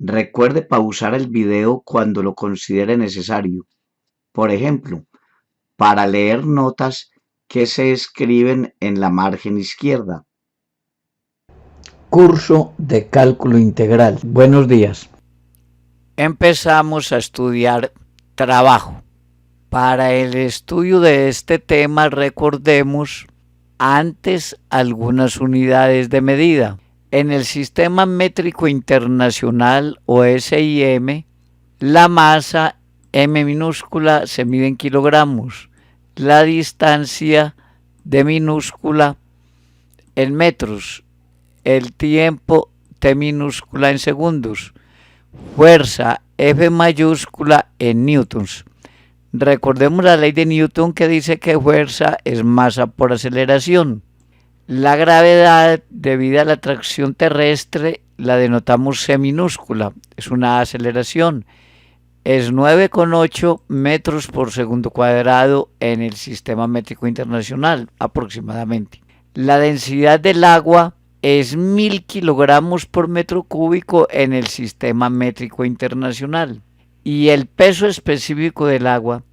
Recuerde pausar el video cuando lo considere necesario. Por ejemplo, para leer notas que se escriben en la margen izquierda. Curso de cálculo integral. Buenos días. Empezamos a estudiar trabajo. Para el estudio de este tema recordemos antes algunas unidades de medida. En el Sistema Métrico Internacional o SIM, la masa M minúscula se mide en kilogramos, la distancia D minúscula en metros, el tiempo T minúscula en segundos, fuerza F mayúscula en newtons. Recordemos la ley de Newton que dice que fuerza es masa por aceleración. La gravedad debido a la atracción terrestre la denotamos C minúscula, es una aceleración. Es 9,8 metros por segundo cuadrado en el Sistema Métrico Internacional aproximadamente. La densidad del agua es 1000 kilogramos por metro cúbico en el Sistema Métrico Internacional. Y el peso específico del agua,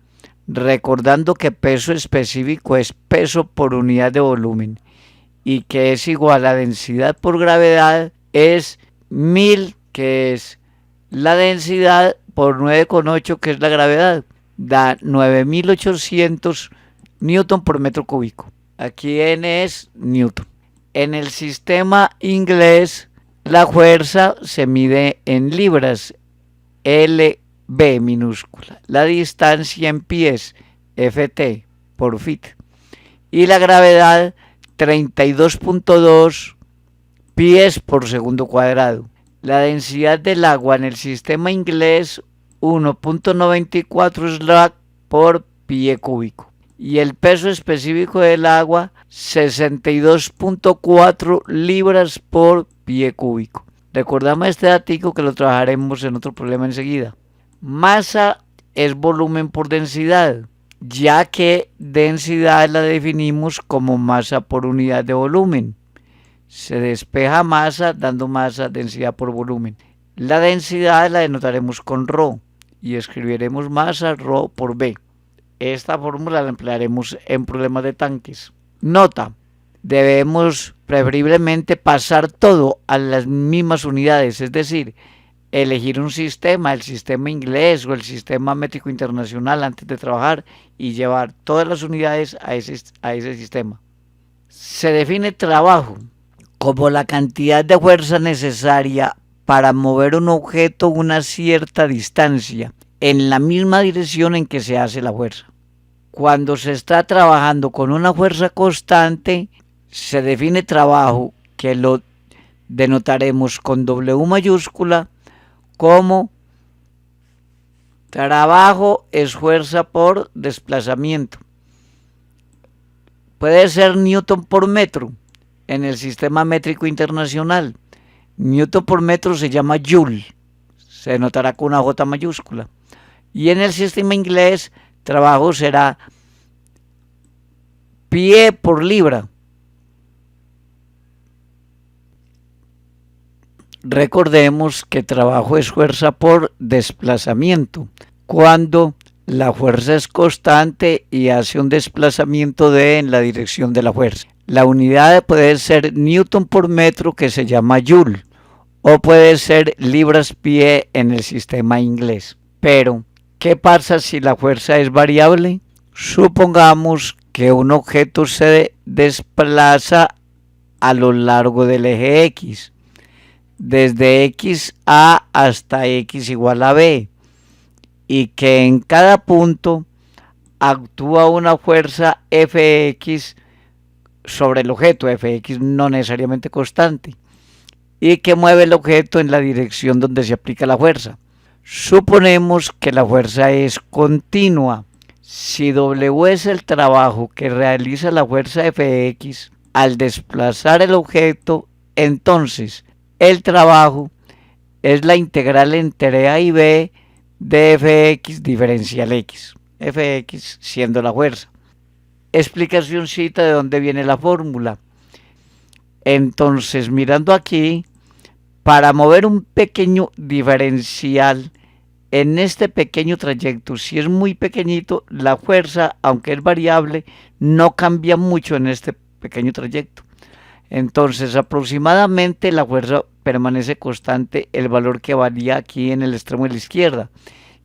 recordando que peso específico es peso por unidad de volumen y que es igual a densidad por gravedad, es 1000, que es la densidad, por 9,8, que es la gravedad, da 9800 newton por metro cúbico. Aquí N es newton. En el sistema inglés, la fuerza se mide en libras, LB minúscula. La distancia en pies, FT por feet. Y la gravedad, 32,2 pies por segundo cuadrado. La densidad del agua en el sistema inglés, 1,94 slug por pie cúbico. Y el peso específico del agua, 62,4 libras por pie cúbico. Recordamos este dato que lo trabajaremos en otro problema enseguida. Masa es volumen por densidad, ya que densidad la definimos como masa por unidad de volumen. Se despeja masa dando masa, densidad por volumen. La densidad la denotaremos con ρ y escribiremos masa ρ por B. Esta fórmula la emplearemos en problemas de tanques. Nota: debemos preferiblemente pasar todo a las mismas unidades, es decir, elegir un sistema, el sistema inglés o el sistema métrico internacional antes de trabajar y llevar todas las unidades a ese sistema. Se define trabajo como la cantidad de fuerza necesaria para mover un objeto una cierta distancia en la misma dirección en que se hace la fuerza. Cuando se está trabajando con una fuerza constante, se define trabajo, que lo denotaremos con W mayúscula, como trabajo es fuerza por desplazamiento. Puede ser newton por metro en el sistema métrico internacional. Newton por metro se llama joule, se denotará con una J mayúscula. Y en el sistema inglés, trabajo será pie por libra. Recordemos que trabajo es fuerza por desplazamiento, cuando la fuerza es constante y hace un desplazamiento D en la dirección de la fuerza. La unidad puede ser newton por metro, que se llama joule, o puede ser libras pie en el sistema inglés. Pero, ¿qué pasa si la fuerza es variable? Supongamos que un objeto se desplaza a lo largo del eje X, desde X a hasta X igual a B, y que en cada punto actúa una fuerza Fx sobre el objeto, Fx no necesariamente constante, y que mueve el objeto en la dirección donde se aplica la fuerza. Suponemos que la fuerza es continua. Si W es el trabajo que realiza la fuerza Fx al desplazar el objeto, entonces el trabajo es la integral entre A y B de Fx diferencial X, Fx siendo la fuerza. Explicacióncita de dónde viene la fórmula. Entonces, mirando aquí, Para mover un pequeño diferencial en este pequeño trayecto, si es muy pequeñito, la fuerza, aunque es variable, no cambia mucho en este pequeño trayecto. Entonces, aproximadamente la fuerza permanece constante, el valor que varía aquí en el extremo de la izquierda.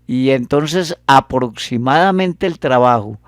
Y entonces, aproximadamente el trabajo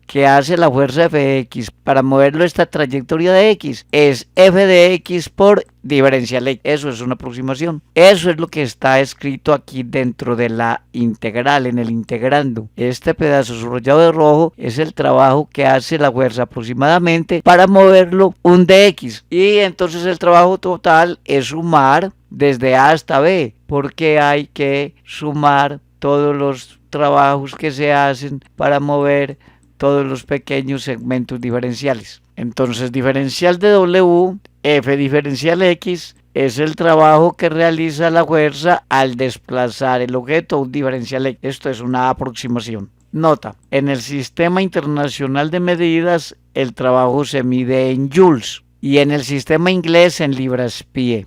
que hace la fuerza f de x para moverlo esta trayectoria de x es f de x por diferencial x. Eso es una aproximación. Eso es lo que está escrito aquí dentro de la integral, en el integrando. Este pedazo subrayado de rojo es el trabajo que hace la fuerza aproximadamente para moverlo un dx. Y entonces el trabajo total es sumar desde A hasta B, porque hay que sumar todos los trabajos que se hacen para mover todos los pequeños segmentos diferenciales. Entonces, diferencial de W, F diferencial X, es el trabajo que realiza la fuerza al desplazar el objeto, un diferencial X. Esto es una aproximación. Nota, en el Sistema Internacional de Medidas, el trabajo se mide en joules y en el sistema inglés en libras-pie.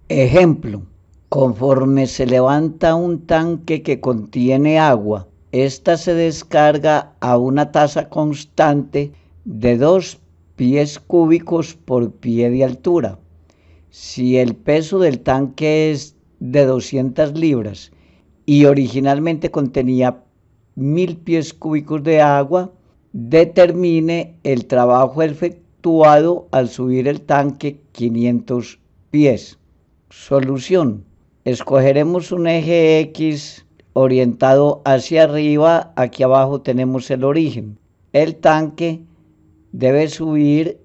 Ejemplo, conforme se levanta un tanque que contiene agua, esta se descarga a una tasa constante de 2 pies cúbicos por pie de altura. Si el peso del tanque es de 200 libras y originalmente contenía 1000 pies cúbicos de agua, determine el trabajo efectuado al subir el tanque 500 pies. Solución. Escogeremos un eje X orientado hacia arriba. Aquí abajo tenemos el origen. El tanque debe subir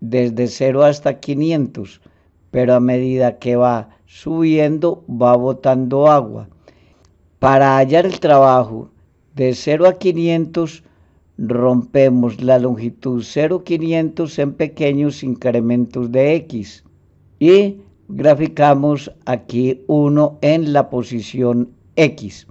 desde 0 hasta 500, pero a medida que va subiendo va botando agua. Para hallar el trabajo de 0 a 500, rompemos la longitud 0,500 en pequeños incrementos de X y graficamos aquí 1 en la posición X.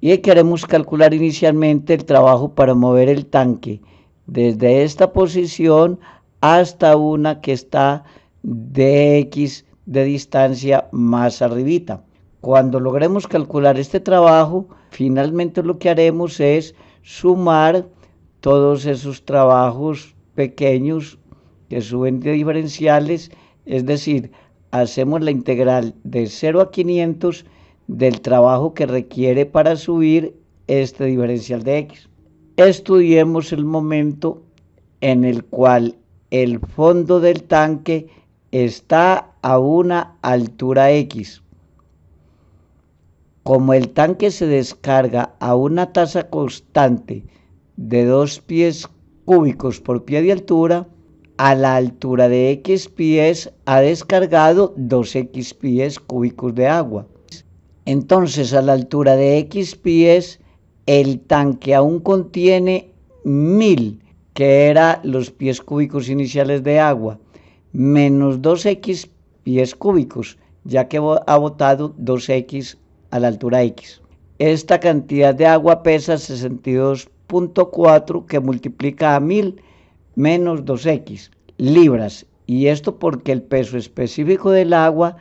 Y queremos calcular inicialmente el trabajo para mover el tanque desde esta posición hasta una que está de X de distancia más arribita. Cuando logremos calcular este trabajo, finalmente lo que haremos es sumar todos esos trabajos pequeños que suben de diferenciales, es decir, hacemos la integral de 0 a 500 del trabajo que requiere para subir este diferencial de X. Estudiemos el momento en el cual el fondo del tanque está a una altura X. Como el tanque se descarga a una tasa constante de 2 pies cúbicos por pie de altura, a la altura de X pies ha descargado 2X pies cúbicos de agua. Entonces, a la altura de X pies, el tanque aún contiene 1000, que eran los pies cúbicos iniciales de agua, menos 2X pies cúbicos, ya que ha botado 2X a la altura X. Esta cantidad de agua pesa 62,4, que multiplica a 1000 menos 2X libras. Y esto porque el peso específico del agua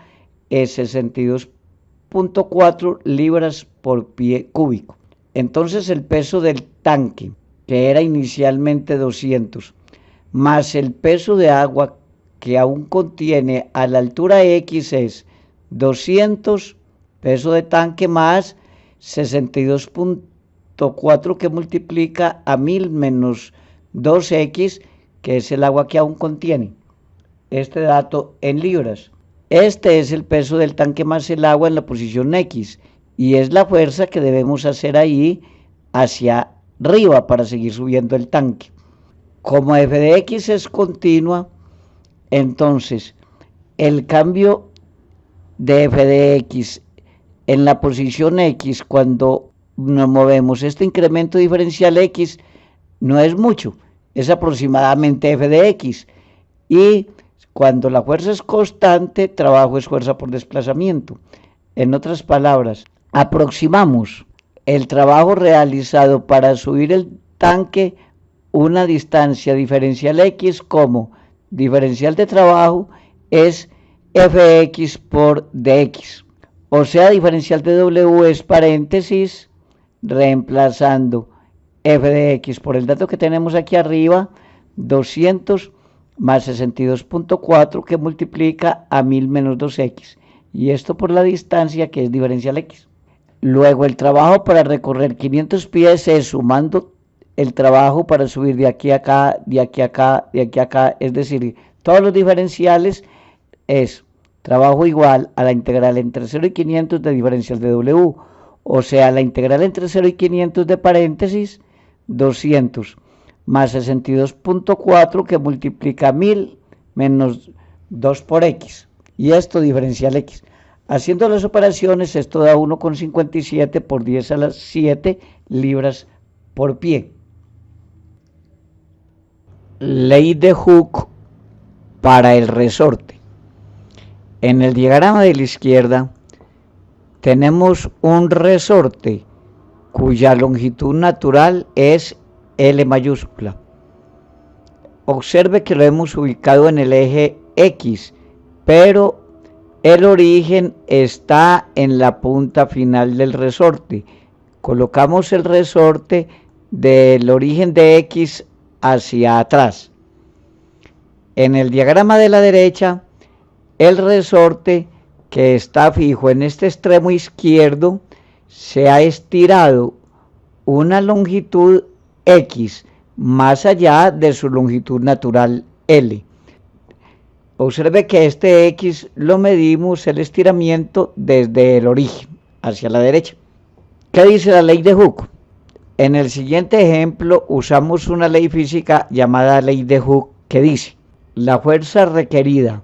es 62,4 libras por pie cúbico. Entonces el peso del tanque, que era inicialmente 200, más el peso de agua que aún contiene a la altura X es 200, peso de tanque más 62,4 que multiplica a 1000 menos 2X, que es el agua que aún contiene. Este dato en libras. Este es el peso del tanque más el agua en la posición X y es la fuerza que debemos hacer ahí hacia arriba para seguir subiendo el tanque. Como f de x es continua, entonces el cambio de f de x en la posición X cuando nos movemos este incremento diferencial X no es mucho, es aproximadamente f de x, y cuando la fuerza es constante, trabajo es fuerza por desplazamiento. En otras palabras, aproximamos el trabajo realizado para subir el tanque una distancia diferencial X como diferencial de trabajo es f de x por dx. O sea, diferencial de w es paréntesis, reemplazando f de x por el dato que tenemos aquí arriba, 200 más 62.4 que multiplica a 1000 menos 2x. Y esto por la distancia que es diferencial x. Luego el trabajo para recorrer 500 pies es sumando el trabajo para subir de aquí a acá, de aquí a acá, de aquí a acá. Es decir, todos los diferenciales es trabajo igual a la integral entre 0 y 500 de diferencial de w. O sea, la integral entre 0 y 500 de paréntesis, 200 más 62.4 que multiplica 1000 menos 2 por x. Y esto diferencial x. Haciendo las operaciones, esto da 1,57 por 10 a las 7 libras por pie. Ley de Hooke para el resorte. En el diagrama de la izquierda tenemos un resorte cuya longitud natural es L mayúscula. Observe que lo hemos ubicado en el eje X, pero el origen está en la punta final del resorte. Colocamos el resorte del origen de X hacia atrás. En el diagrama de la derecha, el resorte que está fijo en este extremo izquierdo se ha estirado una longitud X más allá de su longitud natural L. Observe que este X lo medimos el estiramiento desde el origen hacia la derecha. ¿Qué dice la ley de Hooke? En el siguiente ejemplo usamos una ley física llamada ley de Hooke que dice: la fuerza requerida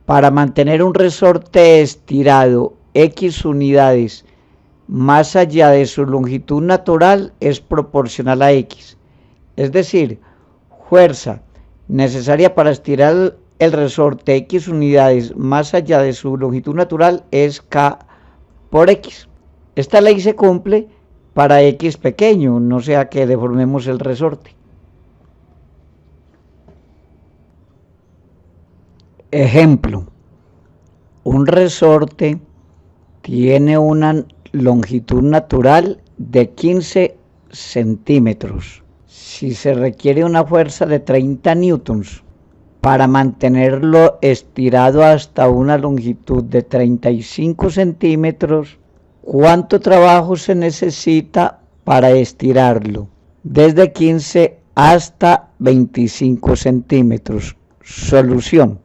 para mantener un resorte estirado X unidades más allá de su longitud natural es proporcional a X. Es decir, fuerza necesaria para estirar el resorte X unidades más allá de su longitud natural es K por X. Esta ley se cumple para X pequeño, no sea que deformemos el resorte. Ejemplo: un resorte tiene una longitud natural de 15 centímetros. Si se requiere una fuerza de 30 newtons para mantenerlo estirado hasta una longitud de 35 centímetros, ¿cuánto trabajo se necesita para estirarlo desde 15 hasta 25 centímetros? Solución: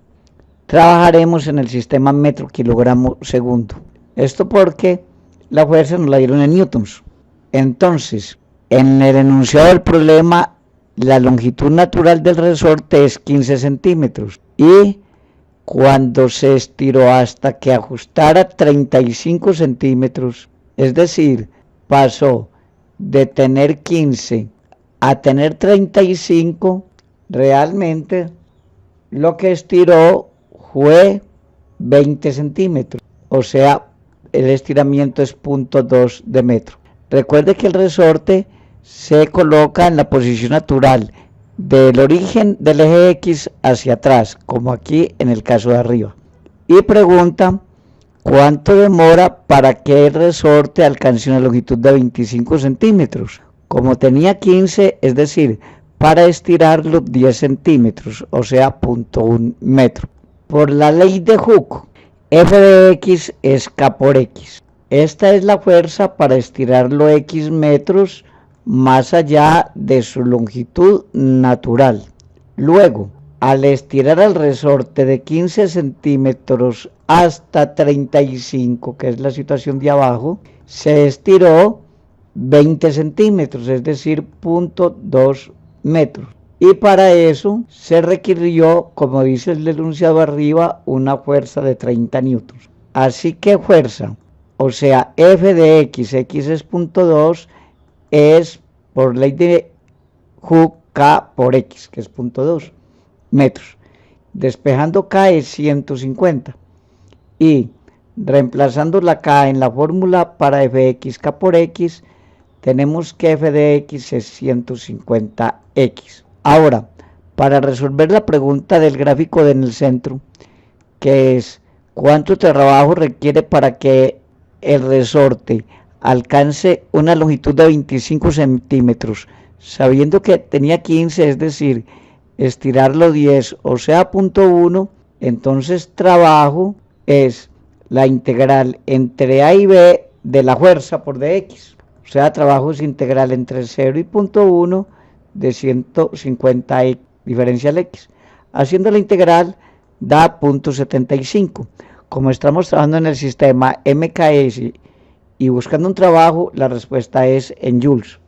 trabajaremos en el sistema metro kilogramo segundo. Esto porque la fuerza nos la dieron en newtons. Entonces, en el enunciado del problema, la longitud natural del resorte es 15 centímetros. Y cuando se estiró hasta que ajustara 35 centímetros, es decir, pasó de tener 15 a tener 35, realmente lo que estiró fue 20 centímetros, o sea, el estiramiento es 0.2 de metro. Recuerde que el resorte se coloca en la posición natural del origen del eje X hacia atrás, como aquí en el caso de arriba. Y pregunta cuánto demora para que el resorte alcance una longitud de 25 centímetros. Como tenía 15, es decir, para estirarlo 10 centímetros, o sea, 0.1 metro. Por la ley de Hooke, f de x es k por x. Esta es la fuerza para estirarlo x metros más allá de su longitud natural. Luego, al estirar el resorte de 15 centímetros hasta 35, que es la situación de abajo, se estiró 20 centímetros, es decir, 0.2 metros. Y para eso se requirió, como dice el enunciado arriba, una fuerza de 30 newtons. Así que fuerza, o sea, f de x, x es 0.2, es por ley de Hooke k por x, que es 0.2 metros. Despejando k es 150. Y reemplazando la k en la fórmula para f de x, k por x, tenemos que f de x es 150x. Ahora, para resolver la pregunta del gráfico en el centro, que es ¿Cuánto trabajo requiere para que el resorte alcance una longitud de 25 centímetros? Sabiendo que tenía 15, es decir, estirarlo 10, o sea, punto 1, entonces trabajo es la integral entre A y B de la fuerza por dx. O sea, trabajo es integral entre 0 y punto 1 de 150x diferencial x. Haciendo la integral da punto 75. Como estamos trabajando en el sistema MKS y buscando un trabajo, la respuesta es en joules.